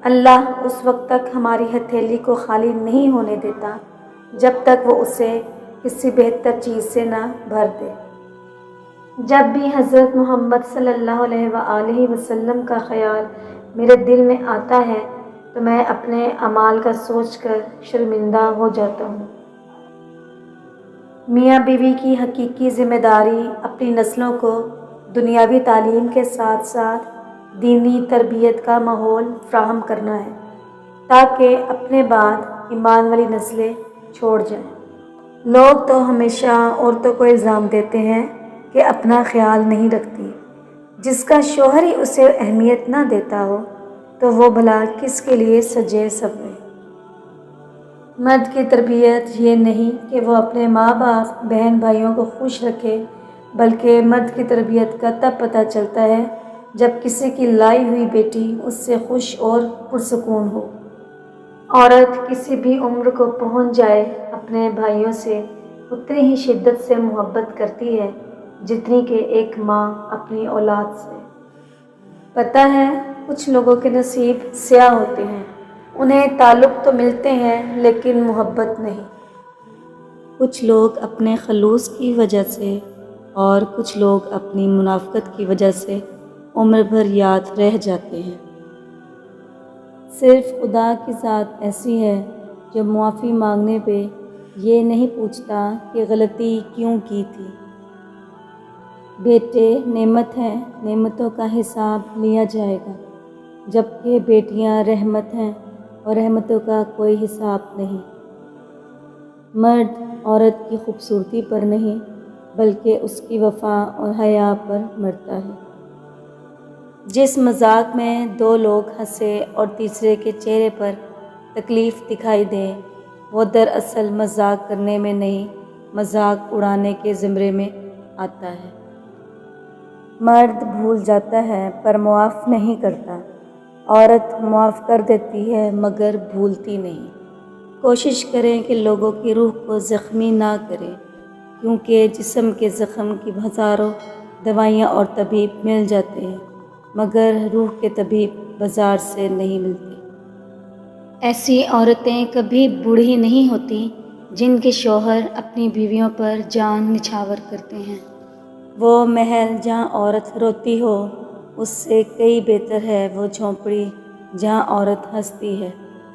اللہ اس وقت تک ہماری ہتھیلی کو خالی نہیں ہونے دیتا جب تک وہ اسے کسی بہتر چیز سے نہ بھر دے۔ جب بھی حضرت محمد صلی اللہ علیہ وآلہ وسلم کا خیال میرے دل میں آتا ہے تو میں اپنے اعمال کا سوچ کر شرمندہ ہو جاتا ہوں۔ میاں بیوی کی حقیقی ذمہ داری اپنی نسلوں کو دنیاوی تعلیم کے ساتھ ساتھ دینی تربیت کا ماحول فراہم کرنا ہے تاکہ اپنے بعد ایمان والی نسلیں چھوڑ جائیں۔ لوگ تو ہمیشہ عورتوں کو الزام دیتے ہیں کہ اپنا خیال نہیں رکھتی۔ جس کا شوہر ہی اسے اہمیت نہ دیتا ہو تو وہ بھلا کس کے لیے سجے سبرے۔ مرد کی تربیت یہ نہیں کہ وہ اپنے ماں باپ بہن بھائیوں کو خوش رکھے، بلکہ مرد کی تربیت کا تب پتہ چلتا ہے جب کسی کی لائی ہوئی بیٹی اس سے خوش اور پرسکون ہو۔ عورت کسی بھی عمر کو پہنچ جائے اپنے بھائیوں سے اتنی ہی شدت سے محبت کرتی ہے جتنی کہ ایک ماں اپنی اولاد سے۔ پتہ ہے کچھ لوگوں کے نصیب سیاہ ہوتے ہیں، انہیں تعلق تو ملتے ہیں لیکن محبت نہیں۔ کچھ لوگ اپنے خلوص کی وجہ سے اور کچھ لوگ اپنی منافقت کی وجہ سے عمر بھر یاد رہ جاتے ہیں۔ صرف خدا کی ذات ایسی ہے جو معافی مانگنے پہ یہ نہیں پوچھتا کہ غلطی کیوں کی تھی۔ بیٹے نعمت ہیں، نعمتوں کا حساب لیا جائے گا، جبکہ بیٹیاں رحمت ہیں اور رحمتوں کا کوئی حساب نہیں۔ مرد عورت کی خوبصورتی پر نہیں بلکہ اس کی وفا اور حیا پر مرتا ہے۔ جس مذاق میں دو لوگ ہنسے اور تیسرے کے چہرے پر تکلیف دکھائی دے وہ دراصل مذاق کرنے میں نہیں، مذاق اڑانے کے زمرے میں آتا ہے۔ مرد بھول جاتا ہے پر معاف نہیں کرتا، عورت معاف کر دیتی ہے مگر بھولتی نہیں۔ کوشش کریں کہ لوگوں کی روح کو زخمی نہ کریں، کیونکہ جسم کے زخم کی ہزاروں دوائیاں اور طبیب مل جاتے ہیں مگر روح کے طبیب بازار سے نہیں ملتے۔ ایسی عورتیں کبھی بوڑھی نہیں ہوتی جن کے شوہر اپنی بیویوں پر جان نچھاور کرتے ہیں۔ وہ محل جہاں عورت روتی ہو اس سے کئی بہتر ہے وہ جھونپڑی جہاں عورت ہنستی ہے۔